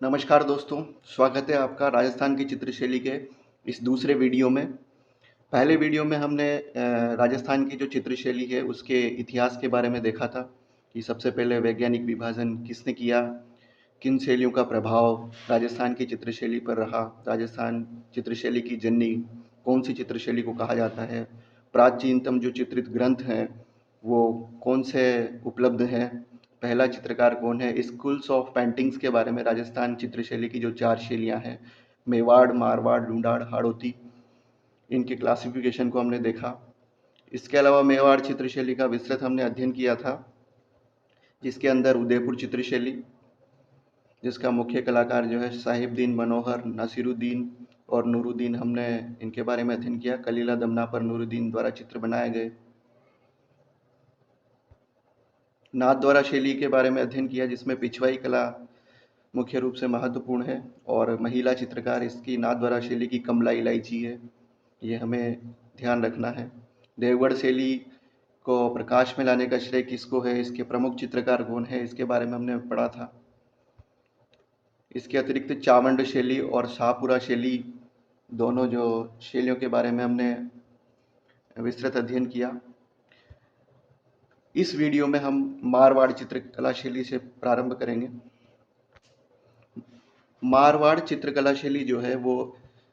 नमस्कार दोस्तों, स्वागत है आपका राजस्थान की चित्रशैली के इस दूसरे वीडियो में। पहले वीडियो में हमने राजस्थान की जो चित्रशैली है उसके इतिहास के बारे में देखा था कि सबसे पहले वैज्ञानिक विभाजन किसने किया, किन शैलियों का प्रभाव राजस्थान की चित्रशैली पर रहा, राजस्थान चित्रशैली की जननी कौन सी चित्रशैली को कहा जाता है, प्राचीनतम जो चित्रित ग्रंथ हैं वो कौन से उपलब्ध हैं, पहला चित्रकार कौन है, स्कूल्स ऑफ पेंटिंग्स के बारे में राजस्थान चित्रशैली की जो 4 शैलियाँ हैं, मेवाड़, मारवाड़, लूणाड़, हाड़ौती, इनके क्लासिफिकेशन को हमने देखा। इसके अलावा मेवाड़ चित्रशैली का विस्तृत हमने अध्ययन किया था, जिसके अंदर उदयपुर चित्रशैली, जिसका मुख्य कलाकार जो है साहिबदीन मनोहर, नसीरुद्दीन और नूरुद्दीन, हमने इनके बारे में अध्ययन किया। कलीला दमना पर नूरुद्दीन द्वारा चित्र बनाए गए। नाथद्वारा शैली के बारे में अध्ययन किया, जिसमें पिछवाई कला मुख्य रूप से महत्वपूर्ण है और महिला चित्रकार इसकी नाथद्वारा शैली की कमला इलायची है, ये हमें ध्यान रखना है। देवगढ़ शैली को प्रकाश में लाने का श्रेय किसको है, इसके प्रमुख चित्रकार कौन है, इसके बारे में हमने पढ़ा था। इसके अतिरिक्त चावंड शैली और शाहपुरा शैली, दोनों जो शैलियों के बारे में हमने विस्तृत अध्ययन किया। इस वीडियो में हम मारवाड़ चित्रकला शैली से प्रारंभ करेंगे। मारवाड़ चित्रकला शैली जो है वो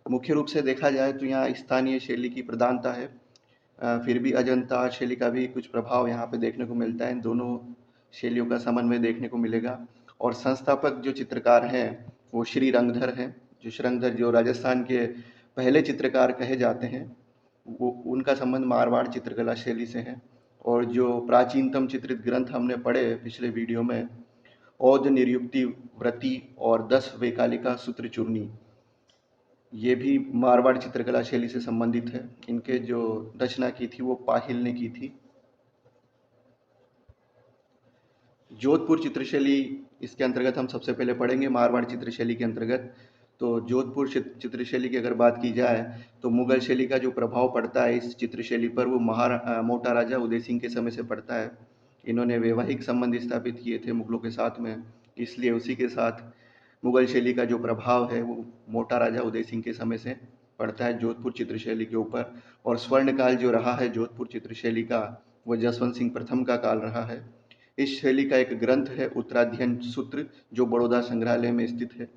मुख्य रूप से देखा जाए तो यहाँ स्थानीय शैली की प्रधानता है। फिर भी अजंता शैली का भी कुछ प्रभाव यहाँ पे देखने को मिलता है। इन दोनों शैलियों का समन्वय देखने को मिलेगा। और संस्थापक जो चित्रकार हैं वो श्री रंगधर हैं। जो श्रीरंगधर जो राजस्थान के पहले चित्रकार कहे जाते हैं, वो उनका संबंध मारवाड़ चित्रकला शैली से है। और जो प्राचीनतम चित्रित ग्रंथ हमने पढ़े पिछले वीडियो में, औध निरुक्ति व्रति और 10 वैकालिका सूत्र चूर्णी, ये भी मारवाड़ चित्रकला शैली से संबंधित है। इनके जो रचना की थी वो पाहिल ने की थी। जोधपुर चित्रशैली, इसके अंतर्गत हम सबसे पहले पढ़ेंगे मारवाड़ चित्रशैली के अंतर्गत। तो जोधपुर चित्रशैली की अगर बात की जाए तो मुगल शैली का जो प्रभाव पड़ता है इस चित्रशैली पर वो मोटा राजा उदय सिंह के समय से पड़ता है। इन्होंने वैवाहिक संबंध स्थापित किए थे मुगलों के साथ में, इसलिए उसी के साथ मुगल शैली का जो प्रभाव है वो मोटा राजा उदय सिंह के समय से पड़ता है जोधपुर चित्रशैली के ऊपर। और स्वर्णकाल जो रहा है जोधपुर चित्रशैली का, वो जसवंत सिंह प्रथम का काल रहा है। इस शैली का एक ग्रंथ है उत्तराध्ययन सूत्र, जो बड़ौदा संग्रहालय में स्थित है।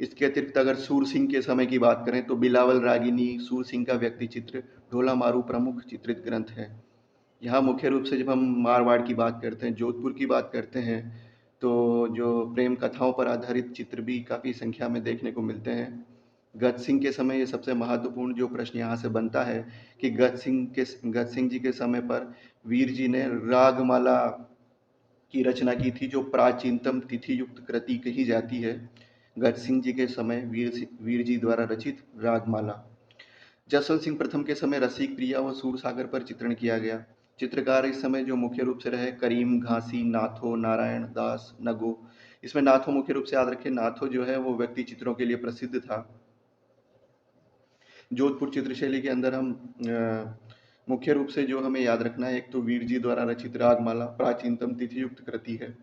इसके अतिरिक्त अगर सूर सिंह के समय की बात करें तो बिलावल रागिनी, सूर सिंह का व्यक्ति चित्र, ढोला मारू प्रमुख चित्रित ग्रंथ है। यहाँ मुख्य रूप से जब हम मारवाड़ की बात करते हैं, जोधपुर की बात करते हैं, तो जो प्रेम कथाओं पर आधारित चित्र भी काफ़ी संख्या में देखने को मिलते हैं। गज सिंह के समय ये सबसे महत्वपूर्ण जो प्रश्न यहाँ से बनता है कि गज सिंह जी के समय पर वीर जी ने रागमाला की रचना की थी, जो प्राचीनतम तिथि युक्त कृति कही जाती है। गज सिंह जी के समय वीर जी द्वारा रचित रागमाला। जसवंत सिंह प्रथम के समय रसिक प्रिया व सूरसागर पर चित्रण किया गया। चित्रकार इस समय जो मुख्य रूप से रहे करीम, घासी, नाथो, नारायण दास, नगो। इसमें नाथो मुख्य रूप से याद रखें, नाथो जो है वो व्यक्ति चित्रों के लिए प्रसिद्ध था। जोधपुर चित्रशैली के अंदर हम मुख्य रूप से जो हमें याद रखना है, एक तो वीर जी द्वारा रचित रागमाला प्राचीनतम तिथि युक्त कृति है।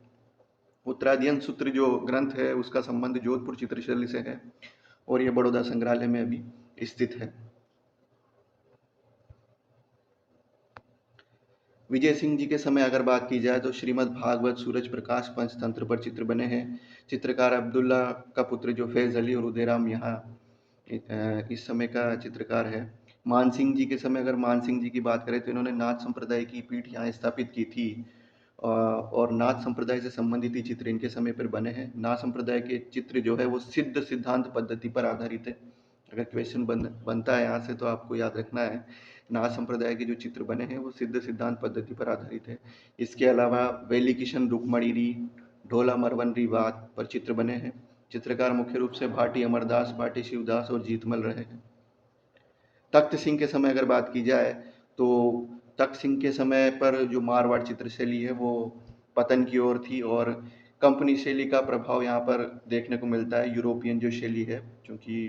उत्तराध्ययन सूत्र जो ग्रंथ है उसका संबंध जोधपुर चित्रशैली से है और ये बड़ौदा संग्रहालय में अभी स्थित है। विजय सिंह जी के समय अगर बात की जाए तो श्रीमद् भागवत, सूरज प्रकाश, पंचतंत्र पर चित्र बने हैं। चित्रकार अब्दुल्ला का पुत्र जो फैज़ अली और उदयराम यहाँ इस समय का चित्रकार है। मान सिंह जी के समय अगर मान सिंह जी की बात करें तो इन्होंने नाथ संप्रदाय की पीठ यहाँ स्थापित की थी और नाथ संप्रदाय से संबंधित ही चित्र इनके समय पर बने हैं। नाथ संप्रदाय के चित्र जो है वो सिद्ध सिद्धांत पद्धति पर आधारित है। अगर क्वेश्चन बनता है यहाँ से तो आपको याद रखना है, नाथ संप्रदाय के जो चित्र बने हैं वो सिद्ध सिद्धांत पद्धति पर आधारित है। इसके अलावा वेली किशन रुक्मणीरी, ढोला मरवनरी बात पर चित्र बने हैं। चित्रकार मुख्य रूप से भाटी अमरदास, भाटी शिवदास और जीतमल रहे हैं। तख्त सिंह के समय अगर बात की जाए तो तख्त सिंह के समय पर जो मारवाड़ चित्रशैली है वो पतन की ओर थी और कंपनी शैली का प्रभाव यहाँ पर देखने को मिलता है। यूरोपियन जो शैली है, क्योंकि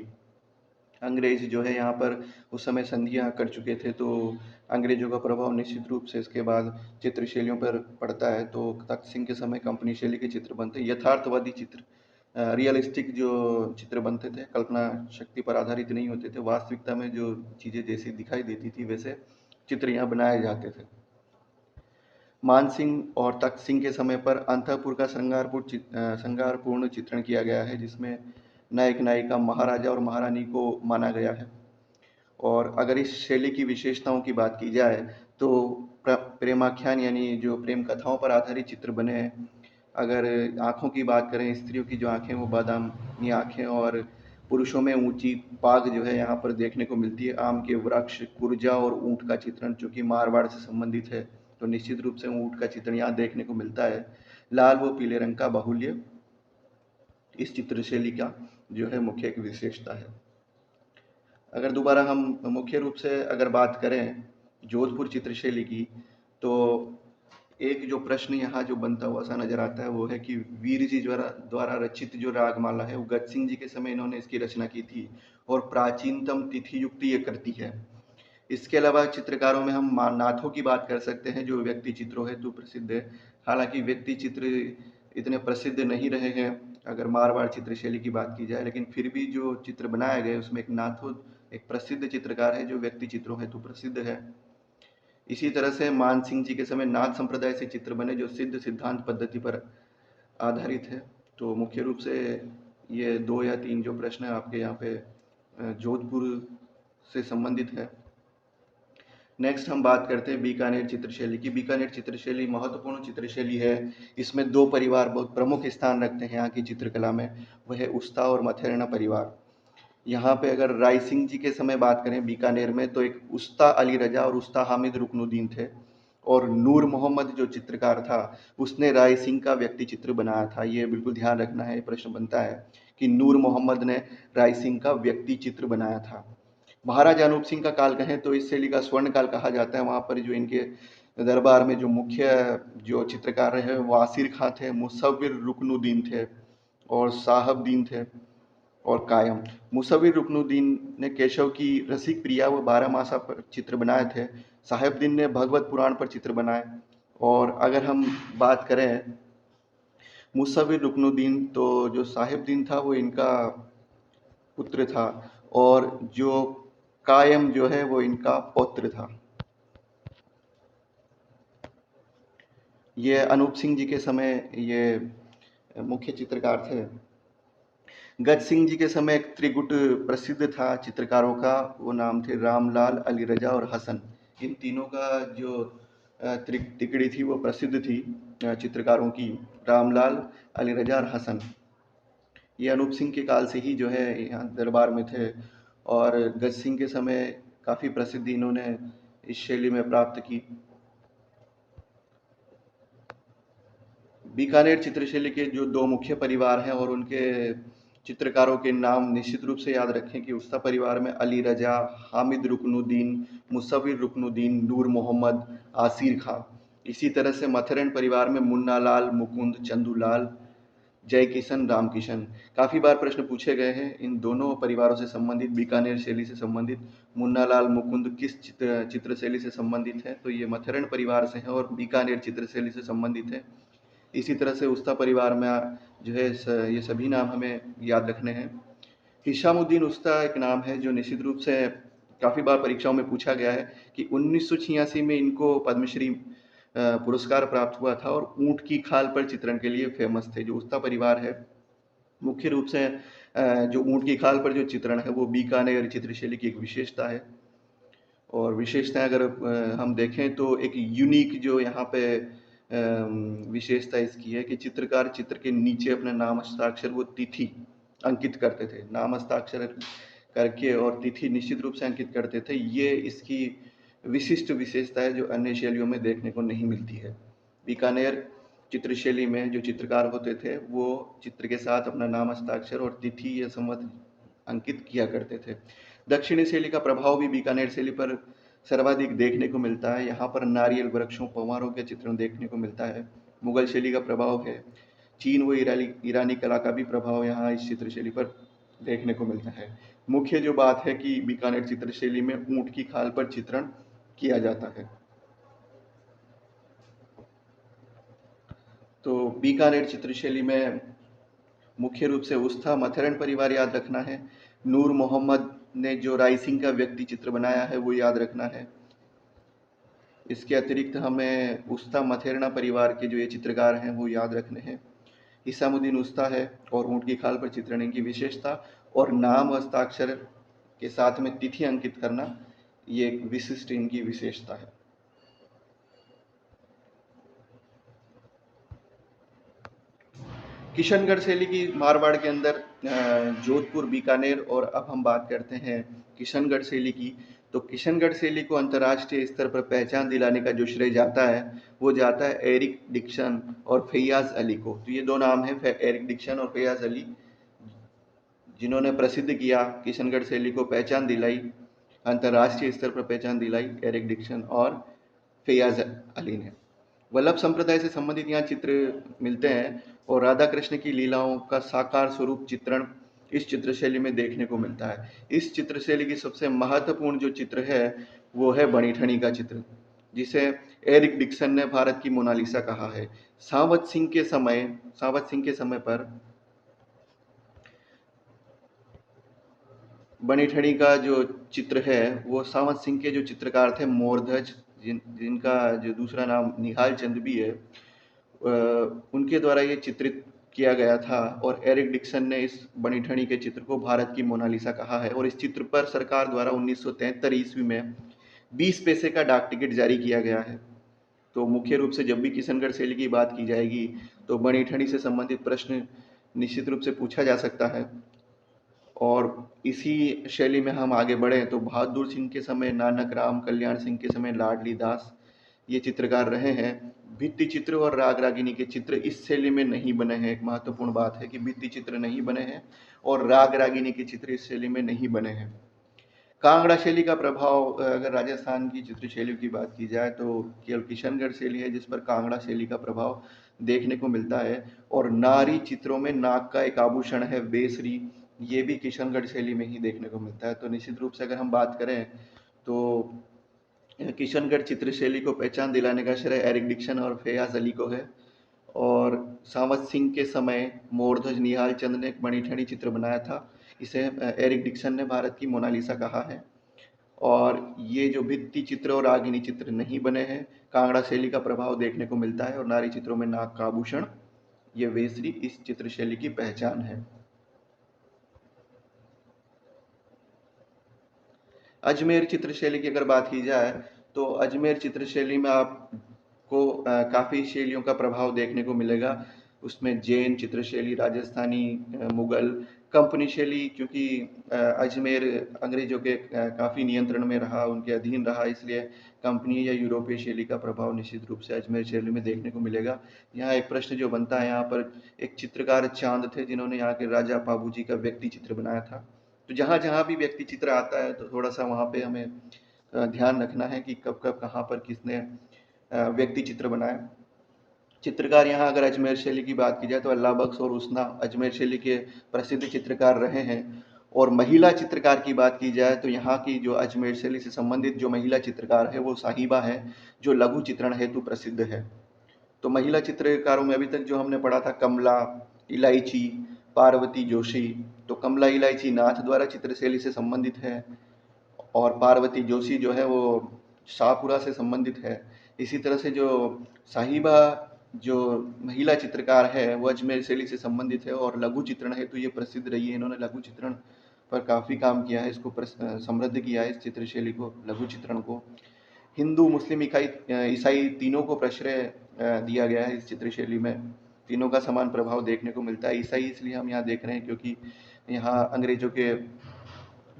अंग्रेज जो है यहाँ पर उस समय संधियाँ कर चुके थे, तो अंग्रेजों का प्रभाव निश्चित रूप से इसके बाद चित्र शैलियों पर पड़ता है। तो तख्त सिंह के समय कंपनी शैली के चित्र बनते हैं। यथार्थवादी चित्र रियलिस्टिक जो चित्र बनते थे, कल्पना शक्ति पर आधारित नहीं होते थे, वास्तविकता में जो चीज़ें जैसी दिखाई देती थी वैसे चित्र यहाँ बनाए जाते थे। मान सिंह और तख्त सिंह के समय पर अंतःपुर का श्रृंगारपूर्ण चित्रण किया गया है, जिसमें नायक नायिका, महाराजा और महारानी को माना गया है। और अगर इस शैली की विशेषताओं की बात की जाए तो प्रेमाख्यान यानी जो प्रेम कथाओं पर आधारित चित्र बने हैं। अगर आँखों की बात करें, स्त्रियों की जो आँखें वो बादामी आँखें, और पुरुषों में ऊंची पाग जो है यहाँ पर देखने को मिलती है। आम के वृक्ष, कुर्जा और ऊँट का चित्रण, जो कि मारवाड़ से संबंधित है, तो निश्चित रूप से ऊँट का चित्रण यहाँ देखने को मिलता है। लाल व पीले रंग का बाहुल्य इस चित्रशैली का जो है मुख्य एक विशेषता है। अगर दोबारा हम मुख्य रूप से अगर बात करें जोधपुर चित्रशैली की, तो एक जो प्रश्न यहाँ जो बनता हुआ सा नजर आता है वो है कि वीर जी द्वारा रचित जो रागमाला है वो गज सिंह जी के समय इन्होंने इसकी रचना की थी, और प्राचीनतम तिथि युक्त ये करती है। इसके अलावा चित्रकारों में हम नाथों की बात कर सकते हैं, जो व्यक्ति चित्रों हेतु प्रसिद्ध है। हालांकि व्यक्ति चित्र इतने प्रसिद्ध नहीं रहे हैं अगर मारवाड़ चित्रशैली की बात की जाए, लेकिन फिर भी जो चित्र बनाए गए उसमें एक नाथो एक प्रसिद्ध चित्रकार है जो व्यक्ति चित्रों हेतु प्रसिद्ध है। इसी तरह से मान सिंह जी के समय नाथ संप्रदाय से चित्र बने जो सिद्ध सिद्धांत पद्धति पर आधारित है। तो मुख्य रूप से ये 2 या 3 जो प्रश्न है आपके यहाँ पे जोधपुर से संबंधित है। नेक्स्ट हम बात करते हैं बीकानेर चित्रशैली की। बीकानेर चित्रशैली महत्वपूर्ण चित्रशैली है। इसमें 2 परिवार बहुत प्रमुख स्थान रखते हैं यहाँ की चित्रकला में, वह है उस्ता और मथेरना परिवार। यहाँ पे अगर राय सिंह जी के समय बात करें बीकानेर में, तो एक उस्ता अली रजा और उस्ता हामिद रुकनुद्दीन थे, और नूर मोहम्मद जो चित्रकार था उसने राय सिंह का व्यक्ति चित्र बनाया था। ये बिल्कुल ध्यान रखना है, प्रश्न बनता है कि नूर मोहम्मद ने राय सिंह का व्यक्ति चित्र बनाया था। महाराजा अनूप सिंह का काल कहें तो इस शैली का स्वर्ण काल कहा जाता है। वहाँ पर जो इनके दरबार में जो मुख्य जो चित्रकार रहे वो आसिर खां थे, मुसव्विर रुकनुद्दीन थे और साहबदीन थे और कायम। मुसव्विर रुकनुद्दीन ने केशव की रसिक प्रिया व 12 मासा पर चित्र बनाए थे। साहेबदीन ने भगवत पुराण पर चित्र बनाए। और अगर हम बात करें मुसव्विर रुकनुद्दीन, तो जो साहेबदीन था वो इनका पुत्र था, और जो कायम जो है वो इनका पौत्र था। ये अनूप सिंह जी के समय ये मुख्य चित्रकार थे। गज सिंह जी के समय एक त्रिगुट प्रसिद्ध था चित्रकारों का, वो नाम थे रामलाल, अली रजा और हसन। इन तीनों का जो तिकड़ी थी वो प्रसिद्ध थी चित्रकारों की, रामलाल, अली रजा और हसन। ये अनूप सिंह के काल से ही जो है यहाँ दरबार में थे, और गज सिंह के समय काफ़ी प्रसिद्धि इन्होंने इस शैली में प्राप्त की। बीकानेर चित्रशैली के जो 2 मुख्य परिवार हैं और उनके चित्रकारों के नाम निश्चित रूप से याद रखें कि उस्ता परिवार में अली रजा, हामिद रुकनुद्दीन, मुसव्विर रुकनुद्दीन, नूर मोहम्मद, आसिर खां। इसी तरह से मथेरन परिवार में मुन्ना लाल, मुकुंद, चंदूलाल, जय किशन, राम किशन। काफ़ी बार प्रश्न पूछे गए हैं इन दोनों परिवारों से संबंधित, बीकानेर शैली से संबंधित। मुन्ना लाल, मुकुंद किस चित्र शैली से संबंधित है, तो ये मथेरन परिवार से है और बीकानेर चित्रशैली से संबंधित है। इसी तरह से उस्ता परिवार में जो है ये सभी नाम हमें याद रखने हैं। हिशामुद्दीन उस्ता एक नाम है जो निश्चित रूप से काफ़ी बार परीक्षाओं में पूछा गया है कि 1986 में इनको पद्मश्री पुरस्कार प्राप्त हुआ था, और ऊँट की खाल पर चित्रण के लिए फेमस थे। जो उस्ता परिवार है मुख्य रूप से जो ऊँट की खाल पर जो चित्रण है वो बीकानेर चित्रशैली की एक विशेषता है। और विशेषताएं अगर हम देखें तो एक यूनिक जो यहाँ पे विशेषता इसकी है कि चित्रकार चित्र के नीचे अपना नाम हस्ताक्षर वो तिथि अंकित करते थे। नाम हस्ताक्षर करके और तिथि निश्चित रूप से अंकित करते थे। ये इसकी विशिष्ट विशेषता है जो अन्य शैलियों में देखने को नहीं मिलती है। बीकानेर चित्रशैली में जो चित्रकार होते थे वो चित्र के साथ अपना नाम हस्ताक्षर और तिथि या संवत अंकित किया करते थे। दक्षिणी शैली का प्रभाव भी बीकानेर शैली पर सर्वाधिक देखने को मिलता है। यहाँ पर नारियल वृक्षों, पंवारों के चित्रण देखने को मिलता है। मुगल शैली का प्रभाव है। चीन व ईरानी कला का भी प्रभाव यहाँ इस चित्रशैली पर देखने को मिलता है। मुख्य जो बात है कि बीकानेर चित्रशैली में ऊँट की खाल पर चित्रण किया जाता है। तो बीकानेर चित्रशैली में मुख्य रूप से उस्ता मथेरन परिवार याद रखना है। नूर मोहम्मद ने जो रायसिंह का व्यक्ति चित्र बनाया है वो याद रखना है। इसके अतिरिक्त हमें उस्ता मथेरना परिवार के जो ये चित्रकार हैं वो याद रखने हैं। हिसामुद्दीन उस्ता है और ऊँट की खाल पर चित्रण इनकी विशेषता, और नाम हस्ताक्षर के साथ में तिथि अंकित करना ये एक विशिष्ट इनकी विशेषता है। किशनगढ़ शैली की मारवाड़ के अंदर जोधपुर, बीकानेर, और अब हम बात करते हैं किशनगढ़ शैली की। तो किशनगढ़ शैली को अंतर्राष्ट्रीय स्तर पर पहचान दिलाने का जो श्रेय जाता है वो जाता है एरिक डिक्सन और फैयाज अली को। तो ये दो नाम हैं, एरिक डिक्सन और फैयाज अली, जिन्होंने प्रसिद्ध किया, किशनगढ़ शैली को पहचान दिलाई, अंतर्राष्ट्रीय स्तर पर पहचान दिलाई, एरिक डिक्सन और फैयाज अली ने। वल्लभ संप्रदाय से संबंधित यहाँ चित्र मिलते हैं और राधा कृष्ण की लीलाओं का साकार स्वरूप चित्रण इस चित्र शैली में देखने को मिलता है। इस चित्र शैली की सबसे महत्वपूर्ण जो चित्र है वो है बनी ठनी का चित्र, जिसे एरिक डिक्सन ने भारत की मोनालिसा कहा है। सावत सिंह के समय पर बनी ठनी का जो चित्र है वो सावत सिंह के जो चित्रकार थे मोरध्वज, जिनका जो दूसरा नाम निहाल चंद भी है, उनके द्वारा ये चित्रित किया गया था। और एरिक डिक्सन ने इस बनी ठनी के चित्र को भारत की मोनालिसा कहा है। और इस चित्र पर सरकार द्वारा 1973 ईस्वी में 20 पैसे का डाक टिकट जारी किया गया है। तो मुख्य रूप से जब भी किशनगढ़ शैली की बात की जाएगी तो बनी ठनी से संबंधित प्रश्न निश्चित रूप से पूछा जा सकता है। और इसी शैली में हम आगे बढ़ें तो बहादुर सिंह के समय नानक राम, कल्याण सिंह के समय लाडली दास ये चित्रकार रहे हैं। भित्ति चित्र और राग रागिनी के चित्र इस शैली में नहीं बने हैं। एक महत्वपूर्ण बात है कि भित्ति चित्र नहीं बने हैं और राग रागिनी के चित्र इस शैली में नहीं बने हैं। कांगड़ा शैली का प्रभाव, अगर राजस्थान की चित्र शैली की बात की जाए तो केवल किशनगढ़ शैली है जिस पर कांगड़ा शैली का प्रभाव देखने को मिलता है। और नारी चित्रों में नाक का एक आभूषण है बेसरी, ये भी किशनगढ़ शैली में ही देखने को मिलता है। तो निश्चित रूप से अगर हम बात करें तो किशनगढ़ चित्र शैली को पहचान दिलाने का श्रेय एरिक डिक्सन और फैयाज अली को है। और सावत सिंह के समय मोरध्वज निहाल चंद ने एक बनी ठनी चित्र बनाया था, इसे एरिक डिक्सन ने भारत की मोनालिसा कहा है। और ये जो भित्ति चित्र और रागिनी चित्र नहीं बने हैं, कांगड़ा शैली का प्रभाव देखने को मिलता है। और नारी चित्रों में नाक का आभूषण, ये वेसरी इस चित्र शैली की पहचान है। अजमेर चित्र शैली की अगर बात की जाए तो अजमेर चित्र शैली में आपको काफ़ी शैलियों का प्रभाव देखने को मिलेगा। उसमें जैन चित्र शैली, राजस्थानी, मुगल, कंपनी शैली, क्योंकि अजमेर अंग्रेजों के काफ़ी नियंत्रण में रहा, उनके अधीन रहा, इसलिए कंपनी या यूरोपीय शैली का प्रभाव निश्चित रूप से अजमेर शैली में देखने को मिलेगा। यहाँ एक प्रश्न जो बनता है, यहाँ पर एक चित्रकार चांद थे जिन्होंने यहाँ के राजा पाबूजी का व्यक्ति चित्र बनाया था। तो जहाँ जहाँ भी व्यक्ति चित्र आता है तो थोड़ा सा वहाँ पे हमें ध्यान रखना है कि कब कब कहाँ पर किसने व्यक्ति चित्र बनाया। चित्रकार यहाँ अगर अजमेर शैली की बात की जाए तो अल्लाह बख्श और उसना अजमेर शैली के प्रसिद्ध चित्रकार रहे हैं। और महिला चित्रकार की बात की जाए तो यहाँ की जो अजमेर शैली से संबंधित जो महिला चित्रकार है वो साहिबा है, जो लघु चित्रण हेतु प्रसिद्ध है। तो महिला चित्रकारों में अभी तक जो हमने पढ़ा था कमला, इलायची, पार्वती जोशी। तो कमला इलायची नाथ द्वारा चित्रशैली से संबंधित है और पार्वती जोशी जो है वो शाहपुरा से संबंधित है। इसी तरह से जो साहिबा जो महिला चित्रकार है वो अजमेर शैली से संबंधित है और लघु चित्रण है तो ये प्रसिद्ध रही है। इन्होंने लघु चित्रण पर काफ़ी काम किया है, इसको समृद्ध किया है, इस चित्रशैली को, लघु चित्रण को। हिंदू, मुस्लिम, ईसाई तीनों को प्रश्रय दिया गया है इस चित्रशैली में। तीनों का समान प्रभाव देखने को मिलता है। ईसाई इसलिए हम यहाँ देख रहे हैं क्योंकि यहाँ अंग्रेजों के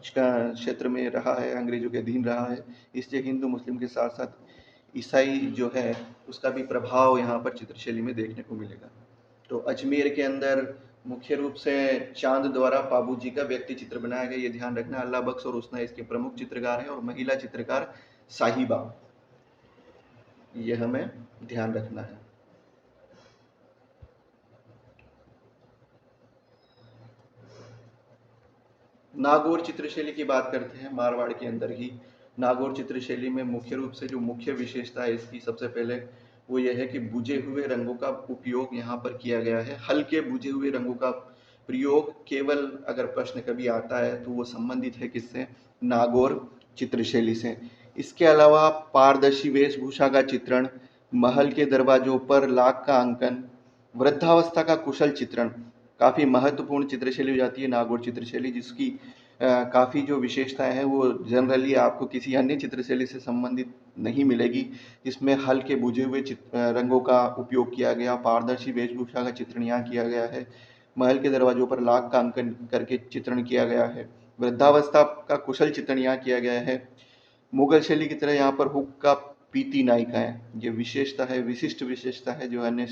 क्षेत्र में रहा है, अंग्रेजों के अधीन रहा है, इसलिए हिंदू मुस्लिम के साथ साथ ईसाई जो है उसका भी प्रभाव यहाँ पर चित्रशैली में देखने को मिलेगा। तो अजमेर के अंदर मुख्य रूप से चांद द्वारा पाबूजी का व्यक्ति चित्र बनाया गया, ये ध्यान रखना। अल्लाह बख्श और उसना इसके प्रमुख चित्रकार हैं और महिला चित्रकार साहिबा, ये हमें ध्यान रखना है। नागौर चित्रशैली की बात करते हैं, मारवाड़ के अंदर ही। नागौर चित्रशैली में मुख्य रूप से जो मुख्य विशेषता है इसकी, सबसे पहले वो यह है कि बुझे हुए रंगों का उपयोग यहाँ पर किया गया है। हल्के बुझे हुए रंगों का प्रयोग केवल अगर प्रश्न कभी आता है तो वो संबंधित है किससे? नागौर चित्रशैली से। इसके अलावा पारदर्शी वेशभूषा का चित्रण, महल के दरवाजों पर लाख का अंकन, वृद्धावस्था का कुशल चित्रण काफ़ी महत्वपूर्ण चित्रशैली हो जाती है नागौर चित्रशैली, जिसकी काफ़ी जो विशेषताएं हैं वो जनरली आपको किसी अन्य चित्रशैली से संबंधित नहीं मिलेगी। इसमें हल्के बुझे हुए रंगों का उपयोग किया गया, पारदर्शी वेशभूषा का चित्रण यहाँ किया गया है, महल के दरवाजों पर लाख का अंकन करके चित्रण किया गया है, वृद्धावस्था का कुशल चित्रण यहाँ किया गया है। मुगल शैली की तरह यहाँ पर हुक्का पीती नायिकाएं, ये विशेषता है, विशिष्ट विशेषता है जो अन्य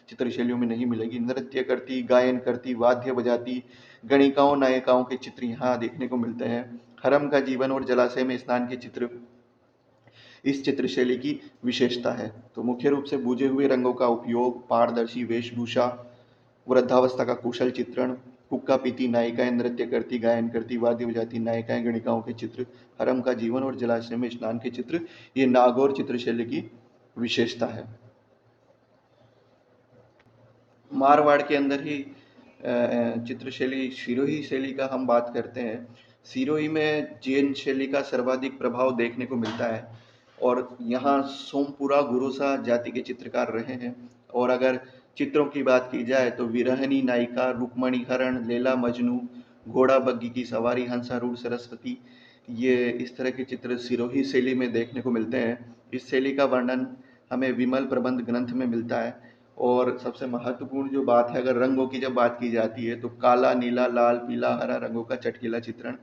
चित्र शैलियों में नहीं मिलेगी। नृत्य करती, गायन करती, वाद्य बजाती गणिकाओं नायिकाओं के चित्र यहाँ देखने को मिलते हैं। हरम का जीवन और जलाशय में स्नान के चित्र इस चित्रशैली की विशेषता है। तो मुख्य रूप से बुझे हुए रंगों का उपयोग, पारदर्शी वेशभूषा, वृद्धावस्था का कुशल चित्रण, हुक्का पीती नायिकाएं, नृत्य करती, गायन करती, वाद्य बजाती नायिकाएं, गणिकाओं के चित्र, हरम का जीवन और जलाशय में स्नान के चित्र, ये नागौर चित्रशैली की विशेषता है। मारवाड़ के अंदर ही चित्रशैली सिरोही शैली का हम बात करते हैं। सिरोही में जैन शैली का सर्वाधिक प्रभाव देखने को मिलता है और यहाँ सोमपुरा गुरुसा जाति के चित्रकार रहे हैं। और अगर चित्रों की बात की जाए तो विरहनी नायिका, रुक्मणी हरण, लैला मजनू, घोड़ा बग्गी की सवारी, हंसारूढ़ सरस्वती, ये इस तरह के चित्र सिरोही शैली में देखने को मिलते हैं। इस शैली का वर्णन हमें विमल प्रबंध ग्रंथ में मिलता है। और सबसे महत्वपूर्ण जो बात है, अगर रंगों की जब बात की जाती है तो काला, नीला, लाल, पीला, हरा रंगों का चटकीला चित्रण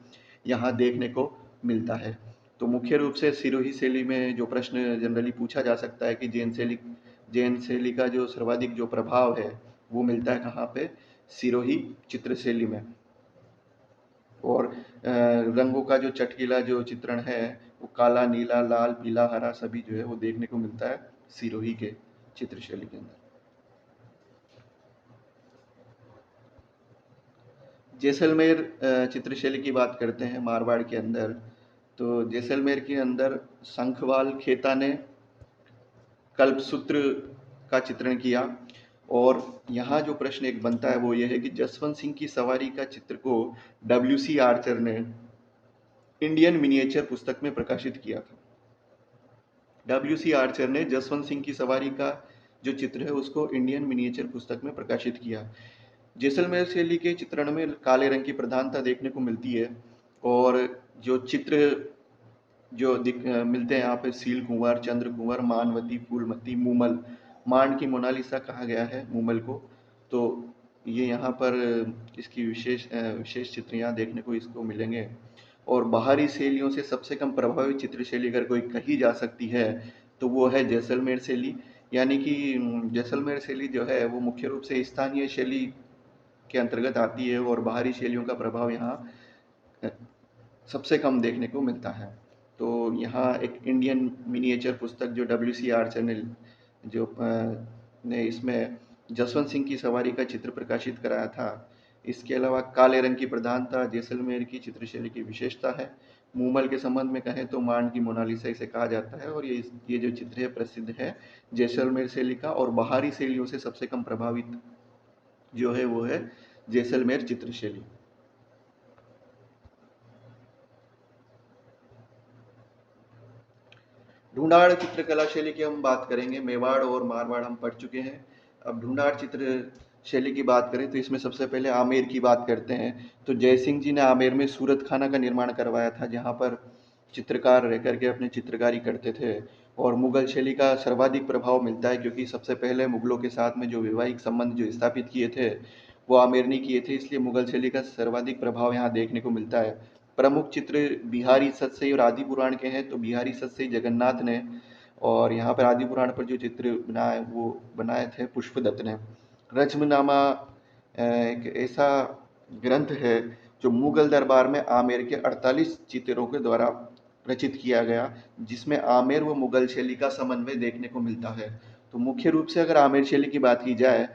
यहाँ देखने को मिलता है। तो मुख्य रूप से सिरोही शैली में जो प्रश्न जनरली पूछा जा सकता है कि जैन शैली का जो सर्वाधिक जो प्रभाव है वो मिलता है कहाँ पे? सिरोही चित्र शैली में। और रंगों का जो चटकीला जो चित्रण है वो काला, नीला, लाल, पीला, हरा सभी जो है वो देखने को मिलता है सिरोही के चित्रशैली के अंदर। जैसलमेर चित्रशैली की बात करते हैं मारवाड़ के अंदर, तो जैसलमेर के अंदर शंखवाल खेता ने कल्पसूत्र का चित्रण किया। और यहाँ जो प्रश्न एक बनता है वो ये है कि जसवंत सिंह की सवारी का चित्र को W.C. आर्चर ने इंडियन मिनिएचर पुस्तक में प्रकाशित किया था। W.C. आर्चर ने जसवंत सिंह की सवारी का जो चित्र है उसको इंडियन मिनिएचर पुस्तक में प्रकाशित किया। जैसलमेर शैली के चित्रण में काले रंग की प्रधानता देखने को मिलती है और जो चित्र जो मिलते हैं यहाँ पे सील कुंवर, चंद्र कुंवर, मानवती, फूलमती, मूमल, मान की मोनालिसा कहा गया है मूमल को। तो ये यहाँ पर इसकी विशेष चित्र यहाँ देखने को इसको मिलेंगे। और बाहरी शैलियों से सबसे कम प्रभावित चित्रशैली अगर कोई कही जा सकती है तो वो है जैसलमेर शैली। यानी कि जैसलमेर शैली जो है वो मुख्य रूप से स्थानीय शैली के अंतर्गत आती है और बाहरी शैलियों का प्रभाव यहाँ सबसे कम देखने को मिलता है। तो यहाँ एक इंडियन मिनिएचर पुस्तक जो W.C. आर्चर ने इसमें जसवंत सिंह की सवारी का चित्र प्रकाशित कराया था। इसके अलावा काले रंग की प्रधानता जैसलमेर की चित्रशैली की विशेषता है। मूमल के संबंध में कहें तो मान की मोनालिसा इसे कहा जाता है और ये जो चित्र है प्रसिद्ध है जैसलमेर शैली का। और बाहरी शैलियों से सबसे कम प्रभावित जो है वो है जैसलमेर चित्रशैली। ढूंढाड़ चित्रकला शैली की हम बात करेंगे। मेवाड़ और मारवाड़ हम पढ़ चुके हैं। अब ढूंढाड़ चित्र शैली की बात करें तो इसमें सबसे पहले आमेर की बात करते हैं। तो जयसिंह जी ने आमेर में सूरत खाना का निर्माण करवाया था जहाँ पर चित्रकार रह करके अपनी चित्रकारी करते थे। और मुगल शैली का सर्वाधिक प्रभाव मिलता है क्योंकि सबसे पहले मुगलों के साथ में जो वैवाहिक संबंध जो स्थापित किए थे वो आमेर ने किए थे, इसलिए मुगल शैली का सर्वाधिक प्रभाव यहाँ देखने को मिलता है। प्रमुख चित्र बिहारी सतसई और आदि पुराण के हैं। तो बिहारी सतसई जगन्नाथ ने और यहाँ पर आदि पुराण पर जो चित्र बनाए वो बनाए थे पुष्पदत्त ने। रज्मनामा एक ऐसा ग्रंथ है जो मुगल दरबार में आमेर के 48 चित्रों के द्वारा रचित किया गया, जिसमें आमेर व मुगल शैली का समन्वय देखने को मिलता है। तो मुख्य रूप से अगर आमेर शैली की बात की जाए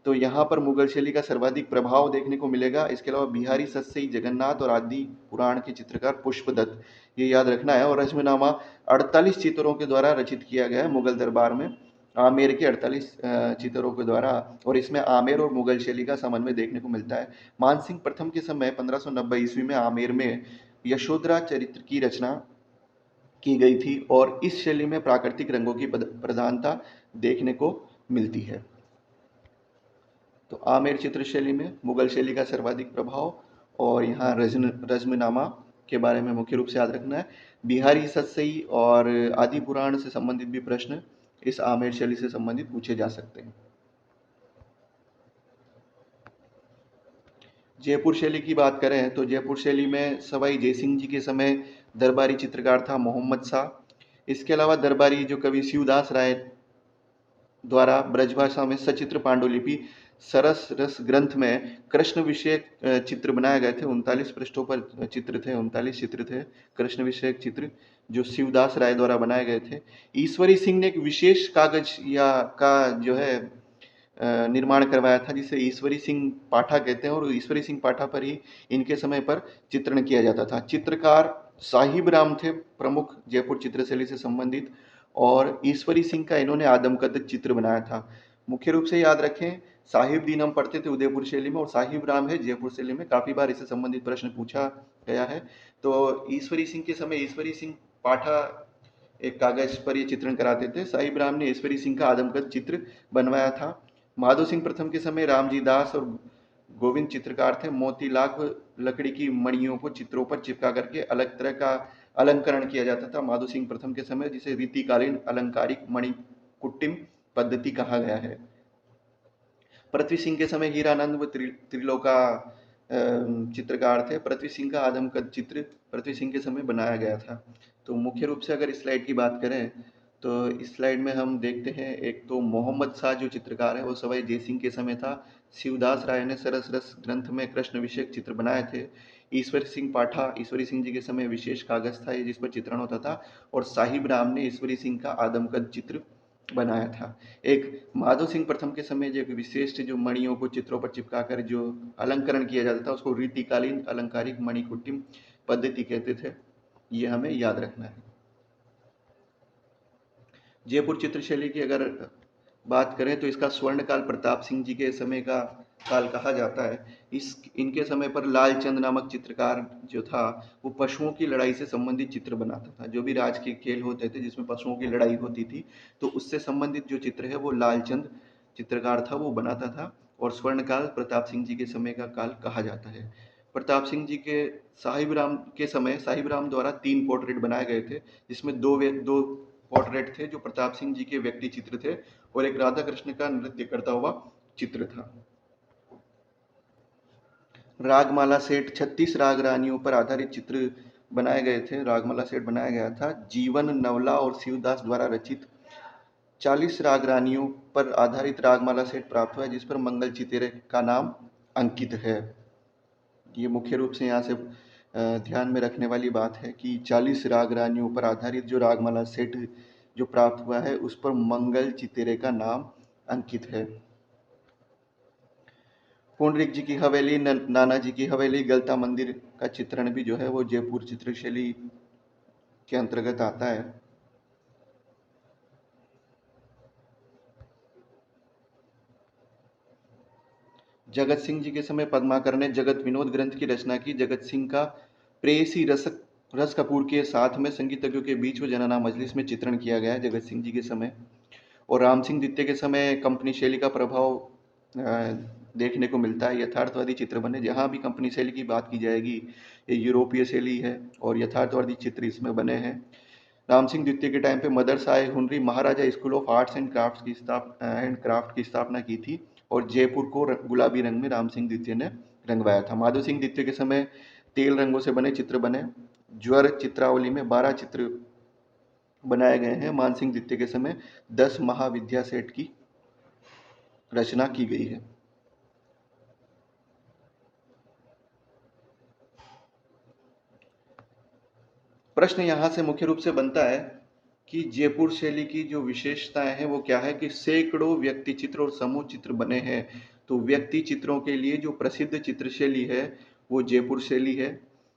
तो यहाँ पर मुगल शैली का सर्वाधिक प्रभाव देखने को मिलेगा। इसके अलावा बिहारी सतसई जगन्नाथ और आदि पुराण के चित्रकार पुष्पदत्त, ये याद रखना है। और रज्मनामा 48 चित्रों के द्वारा रचित किया गया है मुगल दरबार में आमेर के 48 चित्रों के द्वारा, और इसमें आमेर और मुगल शैली का समन्वय देखने को मिलता है। मानसिंह प्रथम के समय 1590 ईस्वी में आमेर में यशोधरा चरित्र की रचना की गई थी और इस शैली में प्राकृतिक रंगों की प्रधानता देखने को मिलती है। तो आमेर चित्र शैली में मुगल शैली का सर्वाधिक प्रभाव, और यहाँ रज्मनामा के बारे में मुख्य रूप से याद रखना है। बिहारी सतसई और आदि पुराण से संबंधित भी प्रश्न इस आमेर शैली से संबंधित पूछे जा सकते हैं। जयपुर शैली की बात करें तो जयपुर शैली में सवाई जयसिंह जी के समय दरबारी चित्रकार था मोहम्मद शाह। इसके अलावा दरबारी जो कवि शिवदास राय द्वारा ब्रजभाषा में सचित्र पांडुलिपि सरस रस ग्रंथ में कृष्ण विषयक चित्र बनाए गए थे। 39 पृष्ठों पर चित्र थे, 39 चित्र थे कृष्ण विषयक चित्र, जो शिवदास राय द्वारा बनाए गए थे। ईश्वरी सिंह ने एक विशेष कागज या का जो है निर्माण करवाया था, जिसे ईश्वरी सिंह पाठा कहते हैं, और ईश्वरी सिंह पाठा पर ही इनके समय पर चित्रण किया जाता था। चित्रकार साहिब राम थे प्रमुख जयपुर चित्रशैली से संबंधित, और ईश्वरी सिंह का इन्होंने आदमकद चित्र बनाया था। मुख्य रूप से याद रखें, साहिब दीन हम पढ़ते थे उदयपुर शैली में, और साहिब राम है जयपुर शैली में। काफी बार इससे संबंधित प्रश्न पूछा गया है। तो ईश्वरी सिंह के समय ईश्वरी सिंह पाठा एक कागज पर ये चित्रण कराते थे। साहिब राम ने ईश्वरी सिंह का आदमकद चित्र बनवाया था। माधो सिंह प्रथम के समय रामजी दास और गोविंद चित्रकार थे। मोती लाख लकड़ी की मणियों को चित्रों पर चिपका करके अलग तरह का अलंकरण किया जाता था माधो सिंह प्रथम के समय, जिसे रीतिकालीन अलंकारिक मणिकुट्टिम पद्धति कहा गया है। पृथ्वी सिंह के समय हीरानंद व त्रिलोका चित्रकार थे। पृथ्वी सिंह का आदमकद चित्र पृथ्वी सिंह के समय बनाया गया था। तो मुख्य रूप से अगर इस स्लाइड की बात करें तो इस स्लाइड में हम देखते हैं, एक तो मोहम्मद शाह जो चित्रकार है वो सवाई जयसिंह के समय था। शिवदास राय ने सरस रस ग्रंथ में कृष्ण विषयक चित्र बनाए थे। ईश्वर सिंह पाठा ईश्वरी सिंह जी के समय विशेष कागज था ये जिस पर चित्रण होता था, और साहिब राम ने ईश्वरी सिंह का आदमकद चित्र बनाया था। एक माधो सिंह प्रथम के समय जो विशिष्ट जो मणियों को चित्रों पर चिपकाकर जो अलंकरण किया जाता था उसको रीतिकालीन अलंकारिक मणिकुट्टिम पद्धति कहते थे। ये हमें याद रखना है। जयपुर चित्रशैली की अगर बात करें तो इसका स्वर्णकाल प्रताप सिंह जी के समय का काल कहा जाता है। इनके समय पर लालचंद नामक चित्रकार जो था वो पशुओं की लड़ाई से संबंधित चित्र बनाता था। जो भी राज के खेल होते थे जिसमें पशुओं की लड़ाई होती थी तो उससे संबंधित जो चित्र है वो लालचंद चित्रकार था वो बनाता था, और स्वर्णकाल प्रताप सिंह जी के समय का काल कहा जाता है। प्रताप सिंह जी के साहिब राम के समय साहिब राम द्वारा 3 पोर्ट्रेट बनाए गए थे, जिसमें दो पोर्ट्रेट थे जो प्रताप सिंह जी के व्यक्ति चित्र थे, और एक राधा कृष्ण का नृत्य करता हुआ चित्र था। रागमाला सेठ 36 राग रानियों पर आधारित चित्र बनाए गए थे। रागमाला सेठ बनाया गया था। जीवन नवला और शिवदास द्वारा रचित 40 राग रानियों पर आधारित रागमाला सेठ प्राप्त हुआ, जिस पर मंगल चितेरे का नाम अंकित है। ये मुख्य रूप से यहाँ से ध्यान में रखने वाली बात है कि 40 राग रानियों पर आधारित जो रागमाला सेठ जो प्राप्त हुआ है उस पर मंगल चितेरे का नाम अंकित है। पुंडरीक जी की हवेली, नाना जी की हवेली, गलता मंदिर का चित्रण भी जो है वो जयपुर चित्रशैली के अंतर्गत आता है। जगत सिंह जी के समय पद्माकर ने जगत विनोद ग्रंथ की रचना की। जगत सिंह का प्रेयसी रस कपूर के साथ में संगीतज्ञों के बीच में जनाना मजलिस में चित्रण किया गया है जगत सिंह जी के समय। और राम सिंह द्वितीय के समय कंपनी शैली का प्रभाव देखने को मिलता है। यथार्थवादी चित्र बने, जहाँ भी कंपनी शैली की बात की जाएगी ये यूरोपीय शैली है, और यथार्थवादी चित्र इसमें बने हैं। राम सिंह द्वितीय के टाइम पे मदरसा हुनरी Maharaja school of arts and craft की स्थापना की थी, और जयपुर को गुलाबी रंग में राम सिंह द्वितीय ने रंगवाया था। माधो सिंह द्वितीय के समय तेल रंगों से बने चित्र बने। ज्वर चित्रावली में 12 चित्र बनाए गए हैं। मान सिंह द्वितीय के समय 10 महाविद्या सेट की रचना की गई है। प्रश्न यहाँ से मुख्य रूप से बनता है कि जयपुर शैली की जो विशेषताएं हैं वो क्या है कि सैकड़ों व्यक्ति चित्र और समूह चित्र बने हैं। तो व्यक्ति चित्रों के लिए जो प्रसिद्ध चित्र शैली है वो जयपुर शैली है।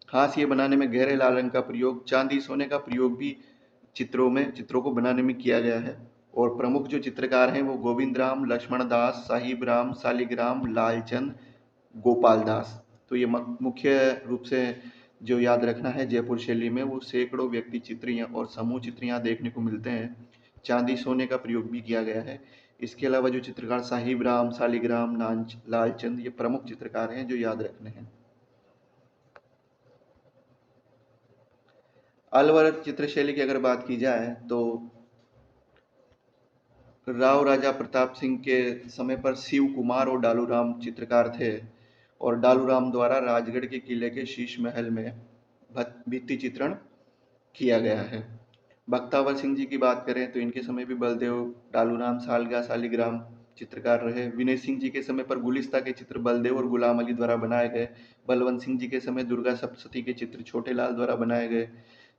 हाशिए बनाने में गहरे लाल रंग का प्रयोग, चांदी सोने का प्रयोग भी चित्रों को बनाने में किया गया है। और प्रमुख जो चित्रकार हैं वो गोविंद राम, लक्ष्मण दास, साहिब राम, शालिग्राम, लालचंद, गोपाल दास। तो ये मुख्य रूप से जो याद रखना है जयपुर शैली में, वो सैकड़ों व्यक्ति चित्र और समूह चित्र यहाँ देखने को मिलते हैं। चांदी सोने का प्रयोग भी किया गया है। इसके अलावा जो चित्रकार साहिब राम, शालिग्राम, लालचंद, ये प्रमुख चित्रकार हैं जो याद रखने हैं। अलवर चित्रशैली की अगर बात की जाए तो राव राजा प्रताप सिंह के समय पर शिव कुमार और डालूराम चित्रकार थे, और डालूराम द्वारा राजगढ़ के किले के शीश महल में भित्ति चित्रण किया गया है। बख्तावर सिंह जी की बात करें तो इनके समय भी बलदेव, डालूराम, सालगा, शालिग्राम चित्रकार रहे। विनय सिंह जी के समय पर गुलिस्ता के चित्र बलदेव और गुलाम अली द्वारा बनाए गए। बलवंत सिंह जी के समय दुर्गा सप्तशती के चित्र छोटे लाल द्वारा बनाए गए।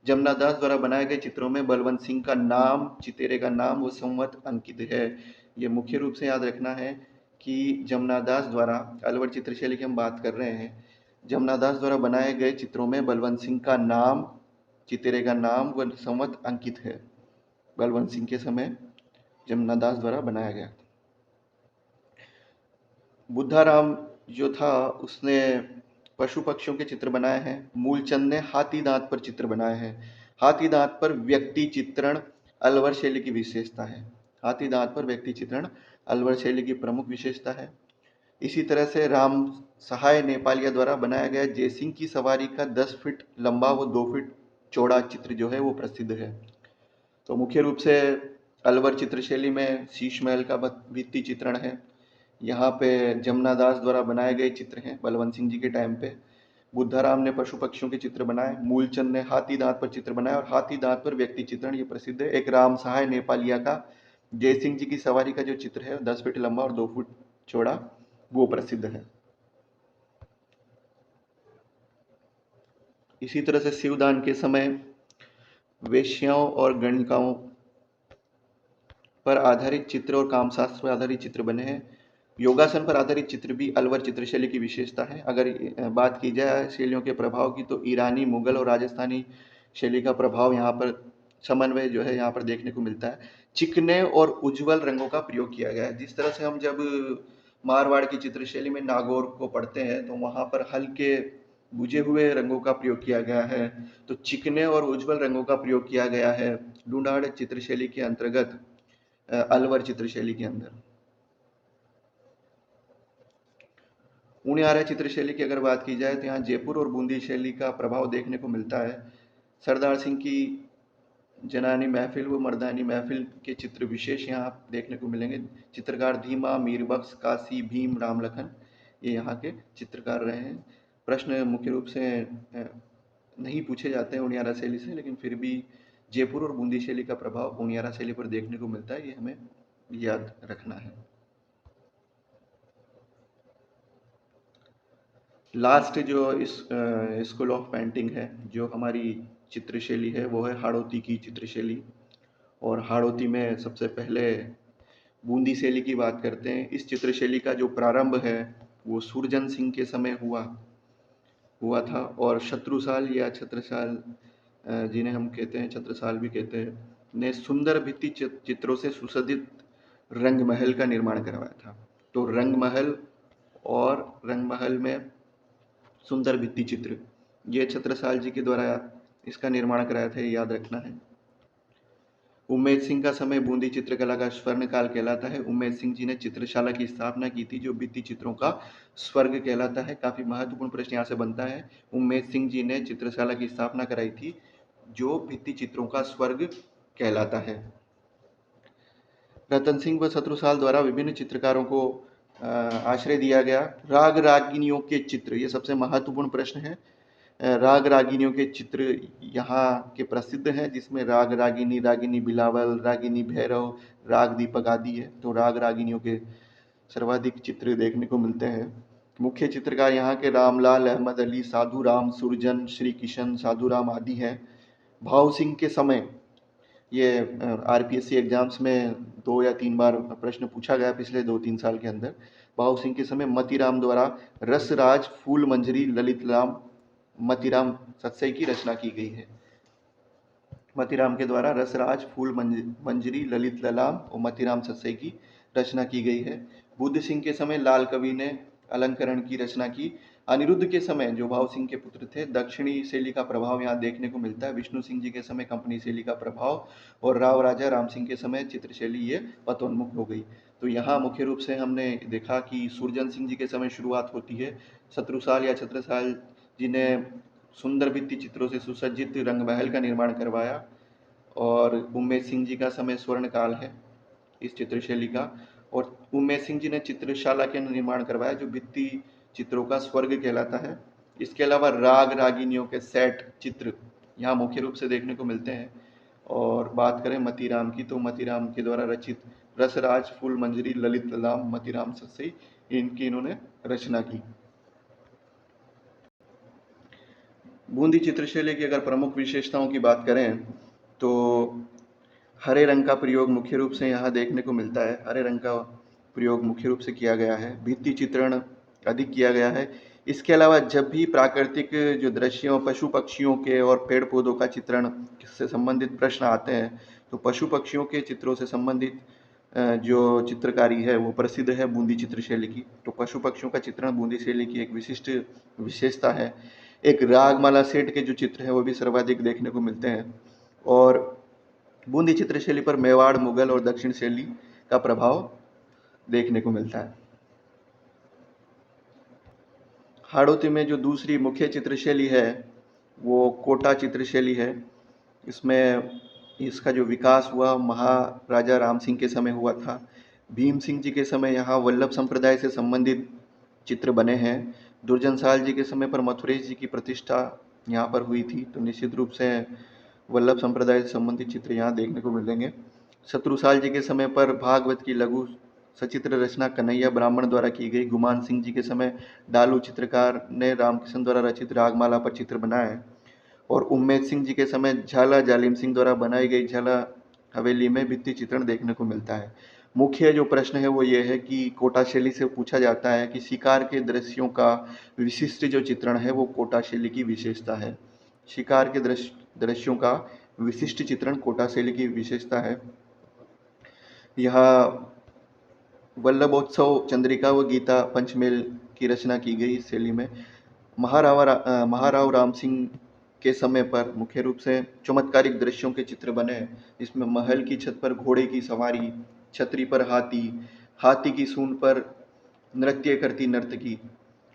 जमुना दास द्वारा बनाए गए चित्रों में बलवंत सिंह का नाम, चितेरे का नाम व संवत अंकित है। ये मुख्य रूप से याद रखना है कि जमुना दास द्वारा, अलवर चित्रशैली की हम बात कर रहे हैं, जमुना दास द्वारा बनाए गए चित्रों में बलवंत सिंह का नाम, चितेरे का नाम व संवत अंकित है। बलवंत सिंह के समय जमुना दास द्वारा बनाया गया। बुद्धाराम जो था उसने पशु पक्षियों के चित्र बनाए हैं। मूलचंद ने हाथी दांत पर चित्र बनाए हैं। हाथी दांत पर व्यक्ति चित्रण अलवर शैली की विशेषता है। हाथी दांत पर व्यक्ति चित्रण अलवर शैली की प्रमुख विशेषता है। इसी तरह से राम सहाय नेपालिया द्वारा बनाया गया जयसिंह की सवारी का 10 फीट लंबा व 2 फीट चौड़ा चित्र जो है वो प्रसिद्ध है। तो मुख्य रूप से अलवर चित्रशैली में शीश महल का भित्ति चित्रण है। यहाँ पे जमुना दास द्वारा बनाए गए चित्र हैं बलवंत सिंह जी के टाइम पे। बुद्धाराम ने पशु पक्षियों के चित्र बनाए। मूलचंद ने हाथी दांत पर चित्र बनाए और हाथी दांत पर व्यक्ति चित्रण, ये प्रसिद्ध है। एक राम सहाय नेपालिया का जयसिंह जी की सवारी का जो चित्र है 10 फीट लंबा और 2 फुट चौड़ा, वो प्रसिद्ध है। इसी तरह से शिवदान के समय वेश्याओं और गणिकाओं पर आधारित चित्र और कामशास्त्र पर आधारित चित्र बने हैं। योगासन पर आधारित चित्र भी अलवर चित्रशैली की विशेषता है। अगर बात की जाए शैलियों के प्रभाव की तो ईरानी, मुगल और राजस्थानी शैली का प्रभाव यहाँ पर, समन्वय जो है यहाँ पर देखने को मिलता है। चिकने और उज्ज्वल रंगों का प्रयोग किया गया है। जिस तरह से हम जब मारवाड़ की चित्रशैली में नागौर को पढ़ते हैं तो वहाँ पर हल्के बुझे हुए रंगों का प्रयोग किया गया है, तो चिकने और उज्ज्वल रंगों का प्रयोग किया गया है ढूंढाड़ चित्रशैली के अंतर्गत, अलवर चित्रशैली के अंदर। उनियारा चित्रशैली की अगर बात की जाए तो यहाँ जयपुर और बूंदी शैली का प्रभाव देखने को मिलता है। सरदार सिंह की जनानी महफिल व मर्दानी महफिल के चित्र विशेष यहाँ देखने को मिलेंगे। चित्रकार धीमा, मीरबख्श, काशी, भीम, राम लखन, ये यहाँ के चित्रकार रहे हैं। प्रश्न मुख्य रूप से नहीं पूछे जाते हैं उनियारा शैली से, लेकिन फिर भी जयपुर और बूंदी शैली का प्रभाव उनियारा शैली पर देखने को मिलता है, ये हमें याद रखना है। लास्ट जो इस स्कूल ऑफ पेंटिंग है, जो हमारी चित्रशैली है, वो है हाड़ौती की चित्रशैली। और हाड़ौती में सबसे पहले बूंदी शैली की बात करते हैं। इस चित्रशैली का जो प्रारंभ है वो सूरजन सिंह के समय हुआ था, और शत्रुसाल या छत्रसाल, जिन्हें हम कहते हैं छत्रसाल भी कहते हैं, ने सुंदर भित्ति चित्रों से सुसज्जित रंग महल का निर्माण करवाया था। तो रंग महल में सुंदर भित्ति चित्र, ये छत्रसाल जी के द्वारा इसका निर्माण कराया था, ये याद रखना है। उम्मेद सिंह का समय बूंदी चित्रकला का स्वर्ण काल कहलाता है। उम्मेद सिंह जी ने चित्रशाला की स्थापना की थी जो भित्ति चित्रों का स्वर्ग कहलाता है। काफी महत्वपूर्ण प्रश्न यहाँ से बनता है। उम्मेद सिंह जी ने चित्रशाला की स्थापना कराई थी जो भित्ति चित्रों का स्वर्ग कहलाता है। रतन सिंह व शत्रुसाल द्वारा विभिन्न चित्रकारों को आश्रय दिया गया। राग रागिनियों के चित्र, ये सबसे महत्वपूर्ण प्रश्न है। राग रागिनियों के चित्र यहाँ के प्रसिद्ध हैं, जिसमें राग रागिनी, रागिनी बिलावल, रागिनी भैरव, राग दीपक आदि है। तो राग रागिनियों के सर्वाधिक चित्र देखने को मिलते हैं। मुख्य चित्रकार यहाँ के रामलाल, अहमद अली, साधु राम, सुरजन, श्री किशन, साधु राम आदि हैं। भाव सिंह के समय, ये आरपीएससी एग्जाम्स में 2 या 3 बार प्रश्न पूछा गया पिछले 2-3 साल के अंदर। भाव सिंह के समय मतीराम द्वारा रसराज, फूल मंजरी, ललित राम, मतीराम सत्सई की रचना की गई है। मतीराम के द्वारा रसराज, फूल मंजरी, ललित ललाम और मतीराम सस्सई की रचना की गई है। बुद्ध सिंह के समय लाल कवि ने अलंकरण की रचना की। अनिरुद्ध के समय जो भाव सिंह के पुत्र थे, दक्षिणी शैली का प्रभाव यहाँ देखने को मिलता है। विष्णु सिंह जी के समय कंपनी शैली का प्रभाव, और राव राजा राम सिंह के समय चित्र शैली ये पतोन्मुख हो गई। तो यहाँ मुख्य रूप से हमने देखा कि सुरजन सिंह जी के समय शुरुआत होती है। शत्रुसाल या छत्रसाल जी ने सुंदर भित्ति चित्रों से सुसज्जित रंगमहल का निर्माण करवाया, और उमेश सिंह जी का समय स्वर्ण काल है इस चित्रशैली का। और उमेश सिंह जी ने चित्रशाला के निर्माण करवाया जो भित्ति चित्रों का स्वर्ग कहलाता है। इसके अलावा राग रागिनियों के सेट चित्र यहाँ मुख्य रूप से देखने को मिलते हैं। और बात करें मतीराम की, तो मतीराम के द्वारा रचित रसराज, फूल मंजरी, ललित ललाम, मतीराम सस्सई, इनकी इन्होंने रचना की। बूंदी चित्रशैली की अगर प्रमुख विशेषताओं की बात करें तो हरे रंग का प्रयोग मुख्य रूप से यहाँ देखने को मिलता है। हरे रंग का प्रयोग मुख्य रूप से किया गया है। भित्ति चित्रण अधिक किया गया है। इसके अलावा जब भी प्राकृतिक जो दृश्यों, पशु पक्षियों के और पेड़ पौधों का चित्रण से संबंधित प्रश्न आते हैं, तो पशु पक्षियों के चित्रों से संबंधित जो चित्रकारी है वो प्रसिद्ध है बूंदी चित्रशैली की। तो पशु पक्षियों का चित्रण बूंदी शैली की एक विशिष्ट विशेषता है। एक रागमाला सेट के जो चित्र हैं वो भी सर्वाधिक देखने को मिलते हैं। और बूंदी चित्रशैली पर मेवाड़, मुगल और दक्षिण शैली का प्रभाव देखने को मिलता है। हाड़ौती में जो दूसरी मुख्य चित्रशैली है वो कोटा चित्रशैली है। इसमें इसका जो विकास हुआ महाराजा राम सिंह के समय हुआ था। भीम सिंह जी के समय यहाँ वल्लभ संप्रदाय से संबंधित चित्र बने हैं। दुर्जनसाल जी के समय पर मथुरेश जी की प्रतिष्ठा यहाँ पर हुई थी, तो निश्चित रूप से वल्लभ संप्रदाय से संबंधित चित्र यहाँ देखने को मिलेंगे। शत्रुसाल जी के समय पर भागवत की लघु सचित्र रचना कन्हैया ब्राह्मण द्वारा की गई। गुमान सिंह जी के समय डालू चित्रकार ने रामकिशन द्वारा रचित रागमाला पर चित्र बनाए। और उम्मेद सिंह जी के समय झाला जालिम सिंह द्वारा बनाई गई झाला हवेली में भित्ति चित्रण देखने को मिलता है। मुख्य जो प्रश्न है वो ये है कि कोटा शैली से पूछा जाता है कि शिकार के दृश्यों का विशिष्ट जो चित्रण है वो कोटा शैली की विशेषता है। शिकार के दृश्यों का विशिष्ट चित्रण कोटा शैली की विशेषता है। यहाँ वल्लभोत्सव, चंद्रिका व गीता पंचमेल की रचना की गई इस शैली में। महाराव राम सिंह के समय पर मुख्य रूप से चमत्कारिक दृश्यों के चित्र बने, जिसमें महल की छत पर घोड़े की सवारी, छतरी पर हाथी, हाथी की सूंड पर नृत्य करती नर्तकी,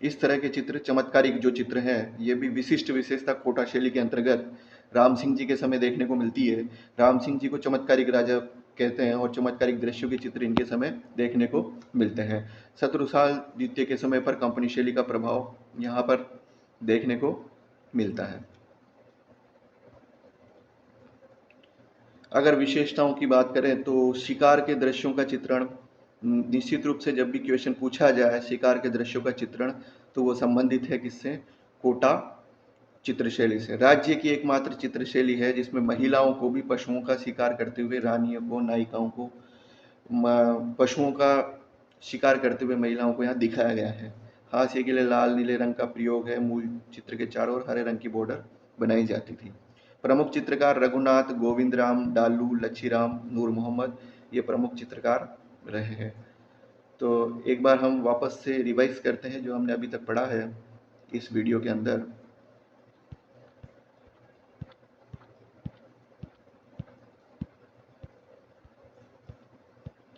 इस तरह के चित्र, चमत्कारिक जो चित्र हैं, ये भी विशिष्ट विशेषता कोटा शैली के अंतर्गत राम सिंह जी के समय देखने को मिलती है। राम सिंह जी को चमत्कारिक राजा कहते हैं और चमत्कारिक दृश्यों के चित्र इनके समय देखने को मिलते हैं। शत्रुसाल द्वितीय के समय पर कंपनी शैली का प्रभाव यहाँ पर देखने को मिलता है। अगर विशेषताओं की बात करें तो शिकार के दृश्यों का चित्रण, निश्चित रूप से जब भी क्वेश्चन पूछा जाए शिकार के दृश्यों का चित्रण, तो वो संबंधित है किससे? कोटा चित्रशैली से। राज्य की एकमात्र चित्रशैली है जिसमें महिलाओं को भी पशुओं का शिकार करते हुए, रानियों को, नायिकाओं को पशुओं का शिकार करते हुए महिलाओं को यहाँ दिखाया गया है। हास्य के लिए लाल नीले रंग का प्रयोग है। मूल चित्र के चारों ओर हरे रंग की बॉर्डर बनाई जाती थी। प्रमुख चित्रकार रघुनाथ, गोविंद राम, डालू, लच्छीराम, नूर मोहम्मद, ये प्रमुख चित्रकार रहे हैं। तो एक बार हम वापस से रिवाइज करते हैं जो हमने अभी तक पढ़ा है इस वीडियो के अंदर।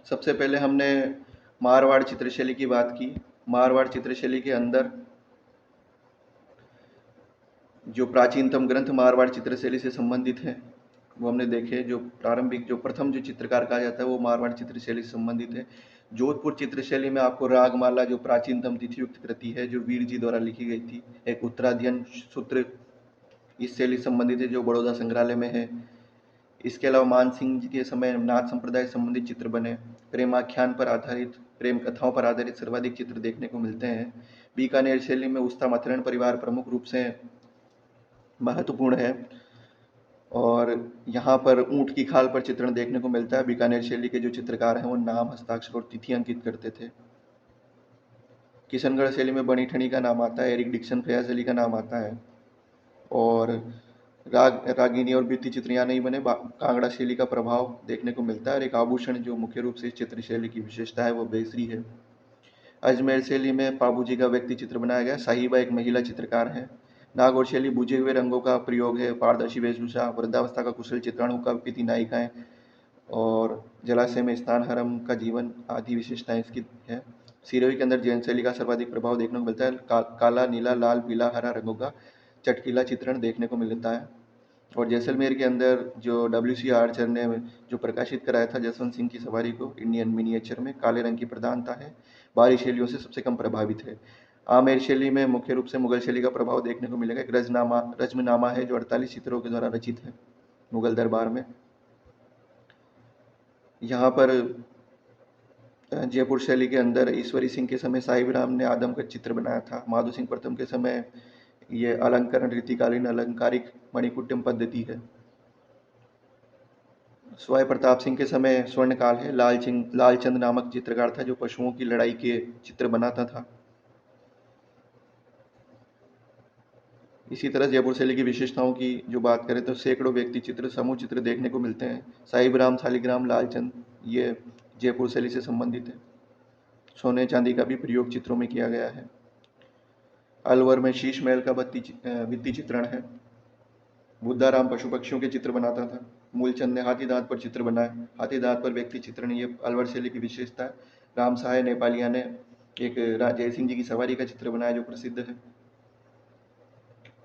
सबसे पहले हमने मारवाड़ चित्रशैली की बात की। मारवाड़ चित्रशैली के अंदर जो प्राचीनतम ग्रंथ मारवाड़ चित्रशैली से संबंधित हैं वो हमने देखे। जो प्रारंभिक, जो प्रथम जो चित्रकार कहा जाता है वो मारवाड़ चित्रशैली से संबंधित है। जोधपुर चित्रशैली में आपको रागमाला जो प्राचीनतम तिथियुक्त कृति है जो वीर जी द्वारा लिखी गई थी, एक उत्तराध्ययन सूत्र इस शैली से संबंधित है जो बड़ौदा संग्रहालय में है। इसके अलावा मान सिंह जी के समय नाथ संप्रदाय से संबंधित चित्र बने। प्रेमाख्यान पर आधारित, प्रेम कथाओं पर आधारित सर्वाधिक चित्र देखने को मिलते हैं। बीकानेर शैली में उस्ता मथुरन परिवार प्रमुख रूप से महत्वपूर्ण है और यहाँ पर ऊँट की खाल पर चित्रण देखने को मिलता है। बीकानेर शैली के जो चित्रकार हैं वो नाम, हस्ताक्षर और तिथि अंकित करते थे। किशनगढ़ शैली में बनी ठनी का नाम आता है, एरिक डिक्सन, फयाज अली का नाम आता है। और रागिनी और भित्ति चित्र यहाँ नहीं बने। कांगड़ा शैली का प्रभाव देखने को मिलता है। और एक आभूषण जो मुख्य रूप से इस चित्र शैली की विशेषता है वो बेसरी है। अजमेर शैली में पाबूजी का व्यक्ति चित्र बनाया गया। साहिबा एक महिला चित्रकार है। नागौर शैली बुझे हुए रंगों का प्रयोग है। पारदर्शी वेशभूषा, वृद्धावस्था का कुशल चित्रण, हुक्का नायिकाएं और जलाशय में स्नान, हरम का जीवन आदि विशेषताएं इसकी है। सिरोही के अंदर जैन शैली का सर्वाधिक प्रभाव देखने को मिलता है। काला, नीला, लाल, पीला, हरा रंगों का चटकीला चित्रण देखने को मिलता है। और जैसलमेर के अंदर जो WC आर्चर ने जो प्रकाशित कराया था जसवंत सिंह की सवारी को इंडियन मिनिएचर में, काले रंग की प्रधानता है। बाहरी शैलियों से सबसे कम प्रभावित है। आमेर शैली में मुख्य रूप से मुगल शैली का प्रभाव देखने को मिलेगा। एक रज्मनामा है जो 48 चित्रों के द्वारा रचित है मुगल दरबार में। यहाँ पर जयपुर शैली के अंदर ईश्वरी सिंह के समय साहिब राम ने आदम का चित्र बनाया था। माधो सिंह प्रथम के समय ये अलंकरण रीतिकालीन अलंकारिक मणिकुट्टम पद्धति है। स्वाय प्रताप सिंह के समय स्वर्णकाल है। लालचंद नामक चित्रकार था जो पशुओं की लड़ाई के चित्र बनाता था। इसी तरह जयपुर शैली की विशेषताओं की जो बात करें तो सैकड़ों व्यक्ति चित्र, समूह चित्र देखने को मिलते हैं। साहिब राम, शालिग्राम, लालचंद ये जयपुर शैली से संबंधित है। सोने चांदी का भी प्रयोग चित्रों में किया गया है। अलवर में शीश महल का भित्ति चित्रण है। बुद्धाराम पशु पक्षियों के चित्र बनाता था। मूलचंद ने हाथी दांत पर चित्र बनाए। हाथी दांत पर व्यक्ति चित्रण ये अलवर शैली की विशेषता है। राम सहाय नेपालिया ने एक जय सिंह जी की सवारी का चित्र बनाया जो प्रसिद्ध है।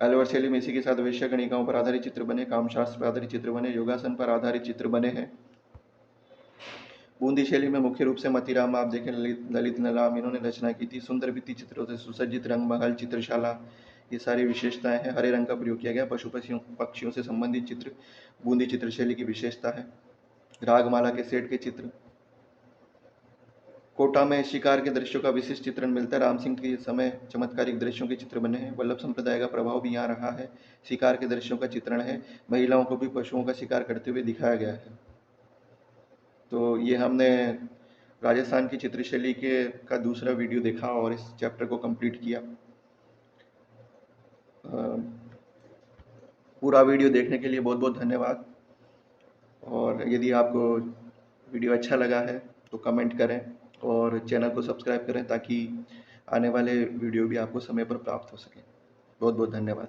अलवर शैली में इसी के साथ वैश्य गणिकाओं पर आधारित चित्र बने, कामशास्त्र पर आधारित चित्र बने, योगासन पर आधारित चित्र बने हैं। बूंदी शैली में मुख्य रूप से मतीराम, आप देखें ललित नलाम, इन्होंने रचना की थी। सुंदर भित्ति चित्रों से सुसज्जित रंग महल, चित्रशाला, ये सारी विशेषताएं हैं। हरे रंग का प्रयोग किया गया। पशु पक्षियों से संबंधित चित्र बूंदी चित्र शैली की विशेषता है। रागमाला के सेट के चित्र। कोटा में शिकार के दृश्यों का विशिष्ट चित्रण मिलता है। राम सिंह के समय चमत्कारिक दृश्यों के चित्र बने हैं। वल्लभ संप्रदाय का प्रभाव भी यहाँ रहा है। शिकार के दृश्यों का चित्रण है। महिलाओं को भी पशुओं का शिकार करते हुए दिखाया गया है। तो ये हमने राजस्थान की चित्रशैली के का दूसरा वीडियो देखा और इस चैप्टर को कंप्लीट किया। पूरा वीडियो देखने के लिए बहुत बहुत धन्यवाद। और यदि आपको वीडियो अच्छा लगा है तो कमेंट करें और चैनल को सब्सक्राइब करें ताकि आने वाले वीडियो भी आपको समय पर प्राप्त हो सके। बहुत बहुत धन्यवाद।